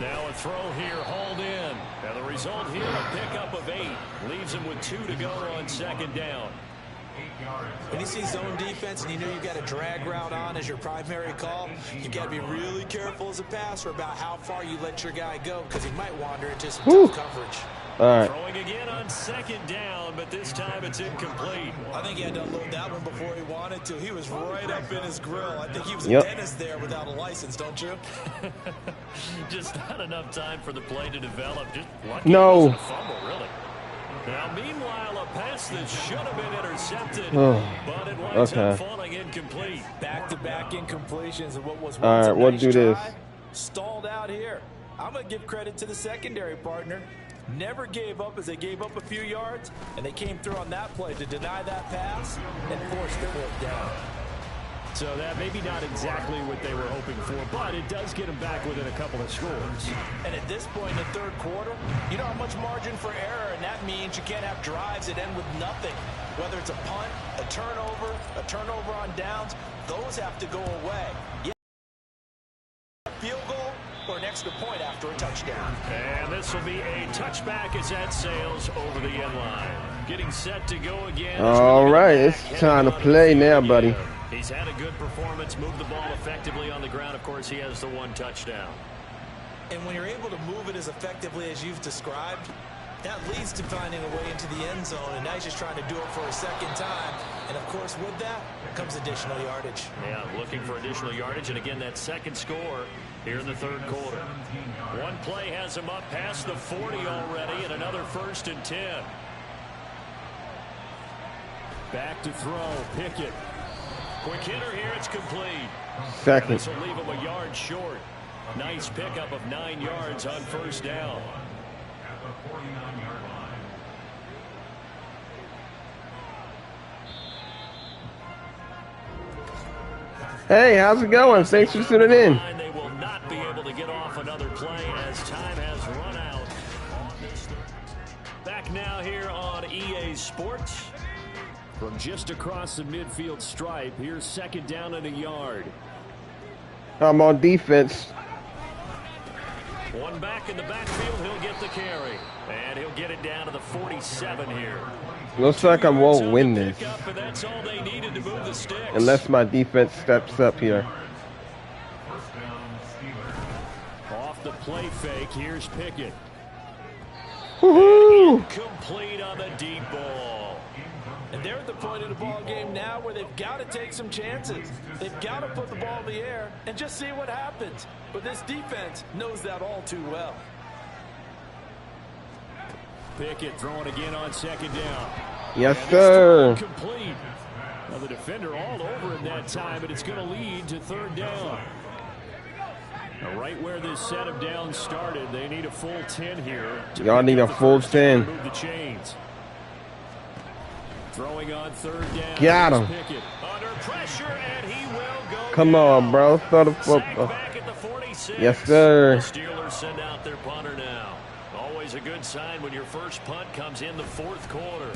Speaker 6: Now a throw here, hauled in. And the result here, a pickup of 8. Leaves him with 2 to go on second down.
Speaker 4: When you see zone defense and you know you've got a drag route on as your primary call, you've got to be really careful as a passer about how far you let your guy go because he might wander into some tough coverage.
Speaker 3: All right.
Speaker 6: Throwing again on second down, but this time it's incomplete.
Speaker 4: I think he had to unload that one before he wanted to. He was right up in his grill. I think he was a
Speaker 3: Yep.
Speaker 4: dentist there without a license, don't you?
Speaker 6: Just not enough time for the play to develop. Just lucky
Speaker 3: No.
Speaker 6: it wasn't a fumble, really. Now, meanwhile, a pass that should have been intercepted, but it winds up falling incomplete.
Speaker 4: Back-to-back incompletions, and what was
Speaker 3: All
Speaker 4: once
Speaker 3: right,
Speaker 4: a
Speaker 3: we'll
Speaker 4: nice
Speaker 3: do this.
Speaker 4: try, stalled out here. I'm going to give credit to the secondary partner. Never gave up as they gave up a few yards, and they came through on that play to deny that pass and force the fourth down.
Speaker 6: So that maybe not exactly what they were hoping for, but it does get them back within a couple of scores.
Speaker 4: And at this point in the third quarter, you don't have much margin for error, and that means you can't have drives that end with nothing. Whether it's a punt, a turnover on downs, those have to go away. Yeah. Field goal or an extra point after a touchdown.
Speaker 6: And this will be a touchback as that sails over the end line. Getting set to go again.
Speaker 3: All right, it's time to play now, buddy.
Speaker 6: He's had a good performance, moved the ball effectively on the ground. Of course, he has the 1 touchdown.
Speaker 4: And when you're able to move it as effectively as you've described, that leads to finding a way into the end zone, and now he's just trying to do it for a second time. And, of course, with that comes additional yardage.
Speaker 6: Yeah, looking for additional yardage, and again, that second score here in the third quarter. One play has him up past the 40 already, and another first and 10. Back to throw, Pickett. Quick hitter here, it's complete.
Speaker 3: Second.
Speaker 6: This will leave him a yard short. Nice pickup of 9 yards on first down.
Speaker 3: Hey, how's it going? Thanks for tuning in.
Speaker 6: They will not be able to get off another play as time has run out. Back now here on EA Sports. From just across the midfield stripe, here's second down and a yard.
Speaker 3: I'm on defense.
Speaker 6: One back in the backfield, he'll get the carry. And he'll get it down to the 47 here.
Speaker 3: Looks like I won't win this.
Speaker 6: That's all they needed to move the sticks.
Speaker 3: Unless my defense steps up here.
Speaker 6: Off the play fake, here's Pickett.
Speaker 3: Woohoo!
Speaker 6: Complete on the deep ball.
Speaker 4: And they're at the point of the ball game now where they've got to take some chances. They've got to put the ball in the air and just see what happens. But this defense knows that all too well.
Speaker 6: Pickett throwing again on second down.
Speaker 3: Yes, sir.
Speaker 6: Complete. Now the defender all over him that time, but it's going to lead to third down. Now right where this set of downs started, they need a full 10 here.
Speaker 3: Y'all need a full 10.
Speaker 6: Move the chains. Throwing on third down.
Speaker 3: Got him.
Speaker 6: Pickett under pressure, and he will go.
Speaker 3: Come on, bro. Throw the football.
Speaker 6: Back at the 46.
Speaker 3: Yes, sir.
Speaker 6: The Steelers send out their punter now. Always a good sign when your first punt comes in the fourth quarter.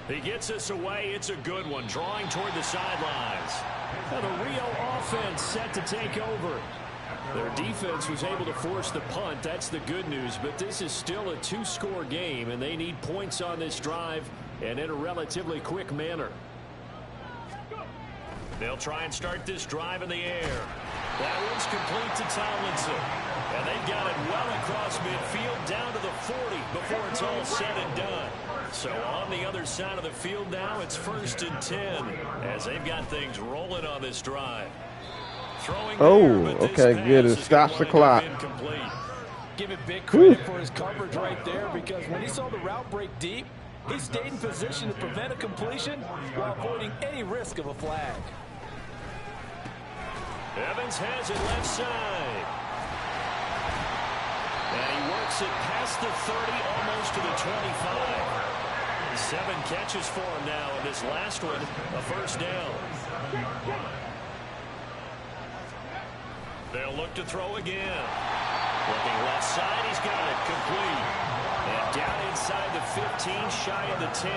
Speaker 6: He gets this away. It's a good one. Drawing toward the sidelines. Now the Rio offense set to take over. Their defense was able to force the punt. That's the good news. But this is still a two-score game, and they need points on this drive and in a relatively quick manner. They'll try and start this drive in the air. That one's complete to Tomlinson. And they've got it well across midfield down to the 40 before it's all said and done. So on the other side of the field now, it's 1st and 10 as they've got things rolling on this drive.
Speaker 3: Oh, okay, good. It stops the clock.
Speaker 4: Give it big credit for his coverage right there, because when he saw the route break deep, he stayed in position to prevent a completion while avoiding any risk of a flag.
Speaker 6: Evans has it left side. And he works it past the 30, almost to the 25. 7 catches for him now, and this last one, a first down. They'll look to throw again. Looking left side, he's got it complete. And down inside the 15, shy of the 10.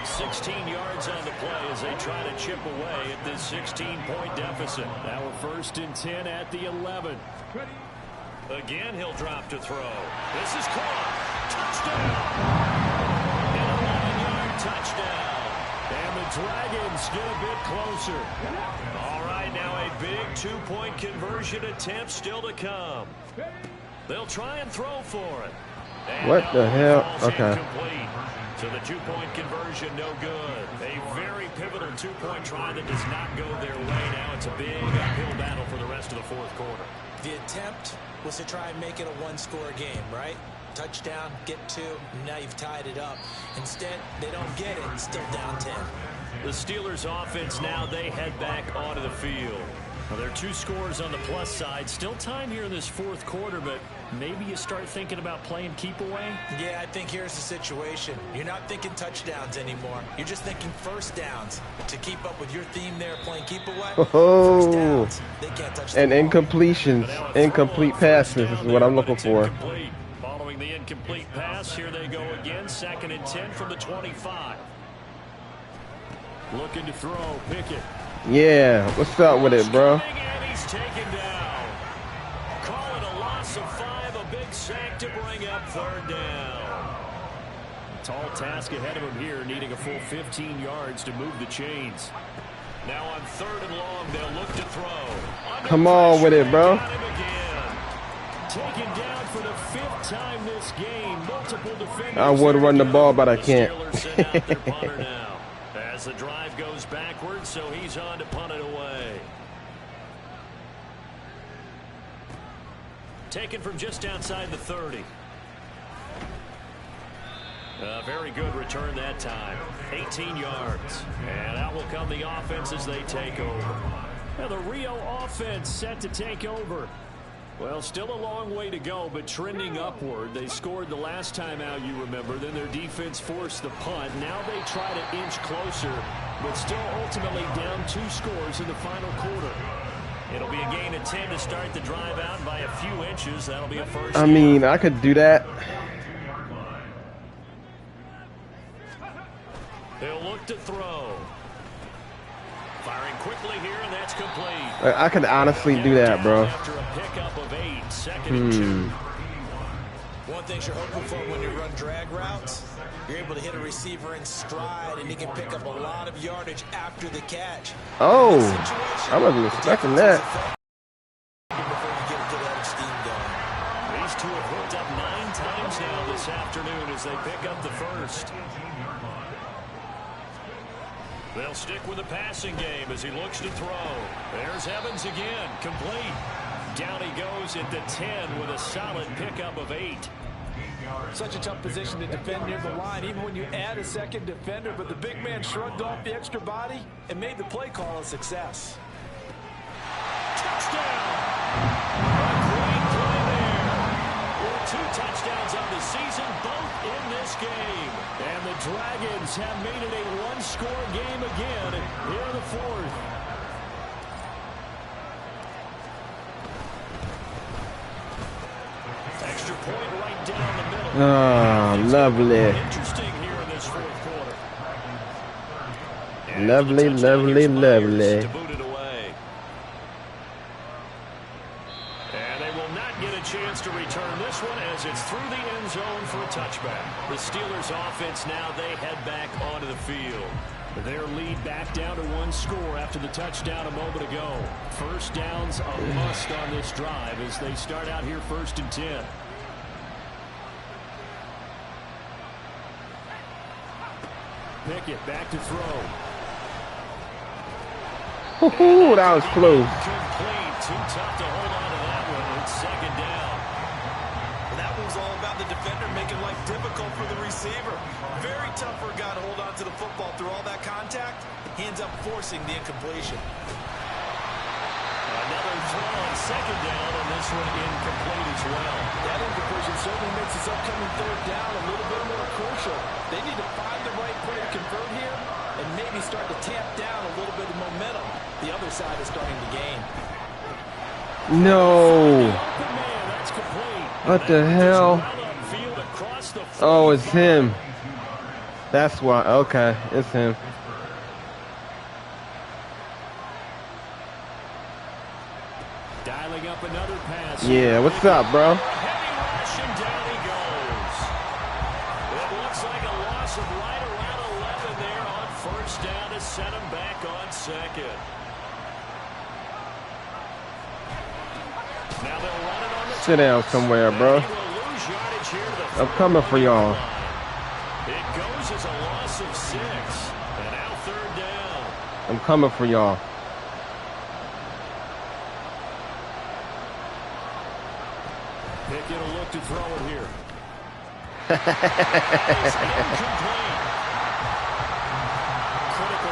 Speaker 6: 16 yards on the play as they try to chip away at this 16-point deficit. Now we're 1st and 10 at the 11. Again, he'll drop to throw. This is caught. Touchdown. And a 9-yard touchdown. And the Dragons get a bit closer. All right, now a big 2-point conversion attempt still to come. They'll try and throw for it. And
Speaker 3: what the hell? Okay.
Speaker 6: Incomplete. So the 2-point conversion, no good. A very pivotal 2-point try that does not go their way. Now it's a big uphill battle for the rest of the fourth quarter.
Speaker 4: The attempt was to try and make it a one-score game, right? Touchdown, get 2, now you've tied it up. Instead, they don't get it, still down 10.
Speaker 6: The Steelers offense now, they head back onto the field. Well, there are 2 scores on the plus side. Still time here in this fourth quarter, but maybe you start thinking about playing keep away?
Speaker 4: Yeah, I think here's the situation. You're not thinking touchdowns anymore. You're just thinking first downs. To keep up with your theme there, playing keep away, first downs, they can't touch the
Speaker 3: and
Speaker 4: ball.
Speaker 3: Incompletions, incomplete passes is what I'm looking for.
Speaker 6: Following the incomplete pass, here they go again. 2nd and 10 from the 25. Looking to throw, Pickett.
Speaker 3: Yeah, what's up with it, bro?
Speaker 6: And he's taken down. Call it a loss of 5, a big sack to bring up third down. Tall task ahead of him here, needing a full 15 yards to move the chains. Now on 3rd and long, they'll look to throw.
Speaker 3: Come on with it, bro.
Speaker 6: Taken down for the 5th time this game. Multiple defenders.
Speaker 3: I would run the ball, but I can't.
Speaker 6: As the drive goes backwards, so he's on to punt it away. Taken from just outside the 30. A very good return that time. 18 yards. And out will come the offense as they take over. Now the Rio offense set to take over.
Speaker 2: Well, still a long way to go, but trending upward. They scored the last time out, you remember. Then their defense forced the punt. Now they try to inch closer, but still ultimately down 2 scores in the final quarter.
Speaker 6: It'll be a gain of 10 to start the drive out by a few inches. That'll be a first.
Speaker 3: I mean, I could do that.
Speaker 6: They'll look to throw. Firing quickly here, and that's complete.
Speaker 3: I could honestly do that, bro.
Speaker 6: After a pickup of 8, 2nd and 2.
Speaker 4: One thing you're hoping for when you run drag routes, you're able to hit a receiver in stride, and he can pick up a lot of yardage after the catch.
Speaker 3: Oh, I wasn't expecting that.
Speaker 4: Before you get a good head of steam going.
Speaker 6: These two have hooked up 9 times now this afternoon as they pick up the first. They'll stick with the passing game as he looks to throw. There's Evans again, complete. Down he goes at the 10 with a solid pickup of 8.
Speaker 4: Such a tough position to defend near the line, even when you add a second defender, but the big man shrugged off the extra body and made the play call a success.
Speaker 6: Touchdown! A great play there. With 2 touchdowns on the season, both in this game. And the Dragons have made it a 1-score game again here in the 4th. Extra point right down the middle.
Speaker 3: Oh, lovely.
Speaker 6: Interesting here in this 4th quarter. And
Speaker 3: Lovely, lovely, lovely.
Speaker 6: to boot it away. And they will not get a chance to return this one as it's through the end zone for a touchback. The Steelers offense now, they head back onto the field. Their lead back down to 1 score after the touchdown a moment ago. First down's a must on this drive as they start out here 1st and 10. Pickett back to throw.
Speaker 3: Ooh, that was close.
Speaker 6: Complete. Too tough to hold on to that one. It's 2nd down.
Speaker 4: Well, that one's all about the defender making life difficult for the receiver. Very tough for a guy to hold on to the football through all that contact. He ends up forcing the incompletion.
Speaker 6: Another throw on 2nd down, and this one incomplete as well.
Speaker 4: That incompletion certainly makes this upcoming 3rd down a little bit more crucial. They need to find the right play to convert here and maybe start to tamp down a little bit of momentum. The other side is starting to gain.
Speaker 3: No.
Speaker 6: That's complete.
Speaker 3: What the hell? Oh, it's him. That's why. Okay, it's him.
Speaker 6: Dialing up another pass.
Speaker 3: Yeah, what's up, bro?
Speaker 6: Heavy rush and down he goes. It looks like a loss of right around 11 there on 1st down to set him back on 2nd. Now they'll run it on the
Speaker 3: Sit down somewhere, bro. I'm coming for y'all.
Speaker 6: It goes as a loss of 6. And now 3rd down.
Speaker 3: I'm coming for y'all.
Speaker 6: Pickett will look to throw it here. Critical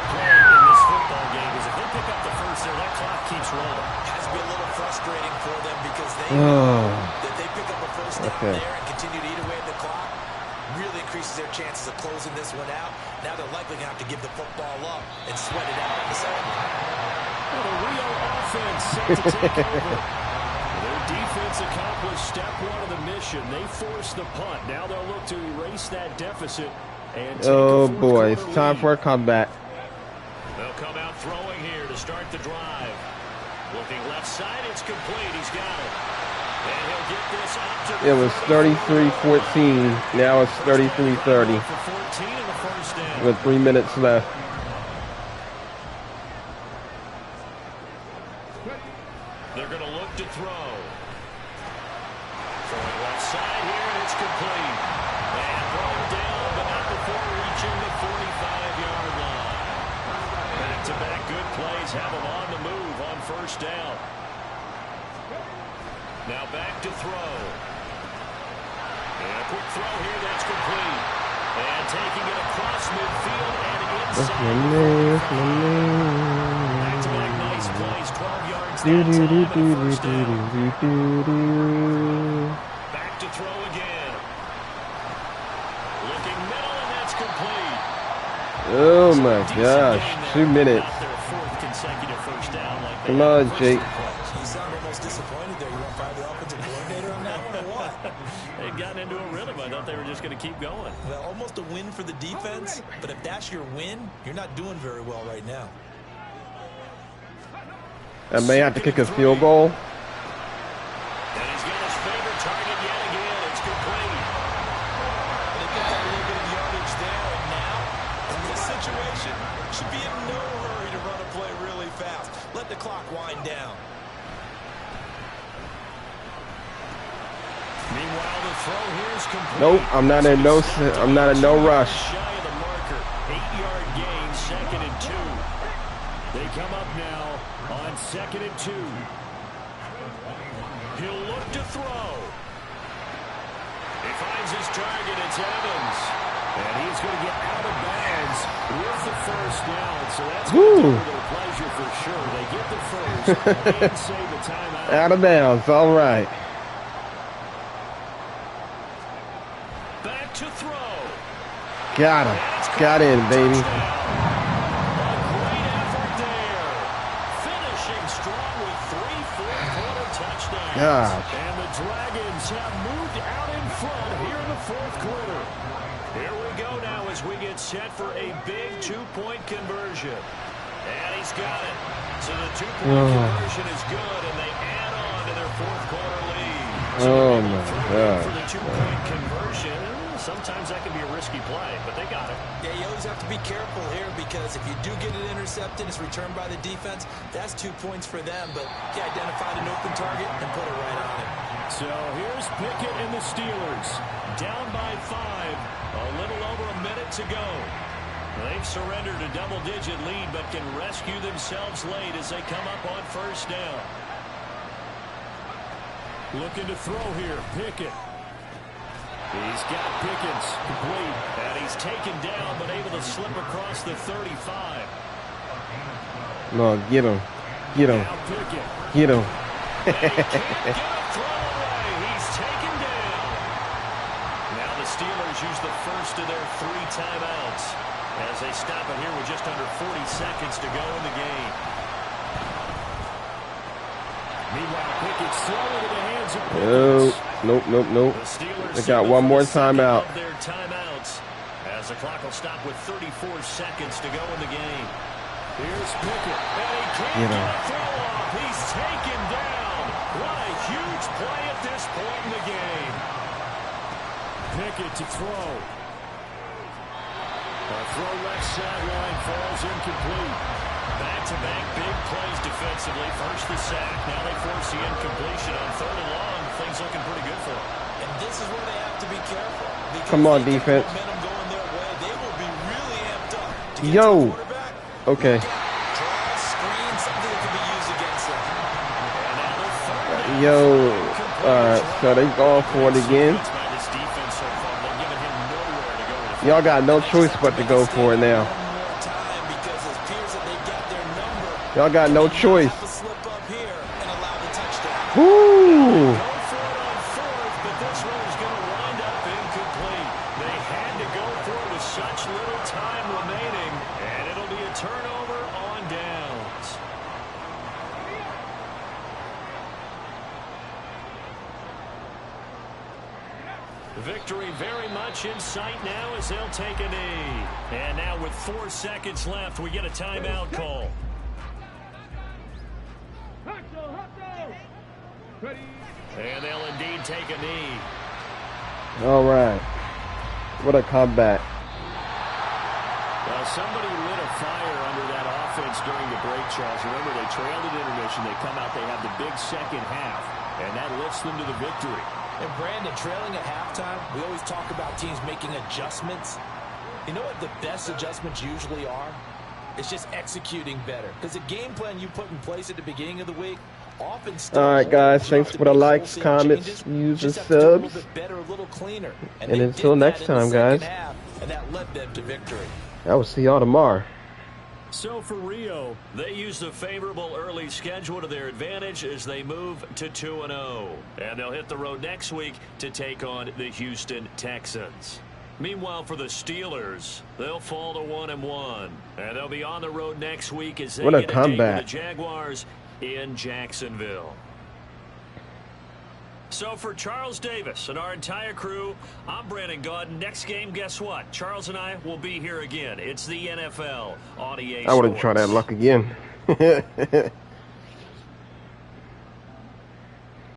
Speaker 6: play in this football game is if they pick up the first there, that clock keeps rolling.
Speaker 4: Has to be a little frustrating for them because they know that they pick up a first down there and continue to eat away at the clock. Really increases their chances of closing this one out. Now they're likely going to have to give the football up and sweat it out on the sideline.
Speaker 6: Well, the Rio offense set to take over. Their defense accomplished step 1 of the mission. They forced the punt. Now they'll look to erase that deficit and take
Speaker 3: Oh boy, it's time for a comeback.
Speaker 6: They'll come out throwing here to start the drive. Looking left side, it's complete. He's got it. And he'll get this up to
Speaker 3: It was 33-14. Now it's 33-30
Speaker 6: for 14 in the first down.
Speaker 3: with 3 minutes left.
Speaker 6: They're going to look to throw. Throwing left side here, and it's complete. And thrown down, but not before reaching the 45-yard line. Back-to-back good plays have them on the move on 1st down. Now back to throw. And a quick throw here, that's complete. And taking it across midfield and inside. Back-to-back nice Nice plays, 12 yards that time and a first down. Back to throw again. Looking middle, and that's complete.
Speaker 3: Oh my gosh, 2 minutes.
Speaker 6: Their fourth consecutive first down. Like
Speaker 3: Come on, Jake.
Speaker 4: You sound almost disappointed there. You want to fire the offensive coordinator on that one or what?
Speaker 6: They'd gotten into a rhythm. I thought they were just going to keep going.
Speaker 4: Well, almost a win for the defense, but if that's your win, you're not doing very well right now.
Speaker 3: I may have to kick a field goal.
Speaker 6: And he's got his favorite target yet again. It's complete.
Speaker 4: They get that little bit of yardage there, and now, in this situation, should be in no hurry to run a play really fast. Let the clock wind down.
Speaker 6: Meanwhile, the throw here is complete.
Speaker 3: Nope, I'm not in no rush.
Speaker 6: Shy of the marker. 8-yard gain, 2nd and 2. They come up now on 2nd and 2. He'll look to throw. He finds his target. It's Evans. And he's going to get out of bounds with the first down. So that's going to be a little pleasure for sure. They get the first and save a timeout.
Speaker 3: Out of bounds, all right.
Speaker 6: Back to throw.
Speaker 3: Got him. Got in, baby. Gosh.
Speaker 6: And the Dragons have moved out in front here in the 4th quarter. Here we go now as we get set for a big 2-point conversion. And he's got it. So the 2-point conversion is good, and they add on to their 4th quarter lead. So
Speaker 3: oh, my God.
Speaker 6: For the 2-point conversion, sometimes that can be a risky play, but they got it.
Speaker 4: Yeah, you always have to be careful here because if you do get it intercepted, it's returned by the defense. That's 2 points for them, but he identified an open target and put it right on it.
Speaker 6: So here's Pickett and the Steelers. Down by 5. A little over a minute to go. They've surrendered a double-digit lead, but can rescue themselves late as they come up on first down. Looking to throw here, Pickett. He's got Pickens complete, and he's taken down, but able to slip across the 35.
Speaker 3: No, get him. Get him. Get him.
Speaker 6: He can't get a throw away. He's taken down. Now the Steelers use the first of their 3 timeouts as they stop it here with just under 40 seconds to go in the game. Meanwhile, Pickett's throwing into the hands of Pickens.
Speaker 3: Nope. They got one more timeout.
Speaker 6: Their timeouts as the clock will stop with 34 seconds to go in the game. Here's Pickett, and he can't get a throw off. He's taken down. What a huge play at this point in the game. Pickett to throw. A throw left sideline falls incomplete. Back-to-back big plays defensively. First the sack. Now they force the incompletion on 3rd and long. Things looking pretty good for them.
Speaker 4: And this is where they have to be careful.
Speaker 3: Come on, defense.
Speaker 4: Momentum going their way. They will be really amped up to get
Speaker 3: Yo.
Speaker 4: to the quarterback.
Speaker 3: Okay.
Speaker 4: Draw, screen, something that can be used against them.
Speaker 3: Yo. Alright, so they going for it again. Y'all got no choice but to go for it now. Y'all got no choice. Woo!
Speaker 6: Victory very much in sight now as they'll take a knee. And now with 4 seconds left, we get a timeout call. And they'll indeed take a knee.
Speaker 3: All right. What a comeback.
Speaker 6: Well, somebody lit a fire under that offense during the break, Charles. Remember, they trailed at intermission. They come out, they have the big second half, and that lifts them to the victory.
Speaker 4: And Brandon, trailing at halftime, we always talk about teams making adjustments. You know what the best adjustments usually are? It's just executing better. Because the game plan you put in place at the beginning of the week often still.
Speaker 3: All right, guys. Thanks for the likes, comments, views, and subs. And until next time, guys.
Speaker 4: And that led them to victory.
Speaker 3: I will see y'all tomorrow.
Speaker 6: So for Rio, they use the favorable early schedule to their advantage as they move to 2-0. And they'll hit the road next week to take on the Houston Texans. Meanwhile, for the Steelers, they'll fall to 1-1. And they'll be on the road next week as they
Speaker 3: what a
Speaker 6: get a
Speaker 3: comeback.
Speaker 6: date with the Jaguars in Jacksonville. So for Charles Davis and our entire crew, I'm Brandon Gaudin. Next game, guess what? Charles and I will be here again. It's the NFL on EA Sports.
Speaker 3: I wouldn't try that luck again.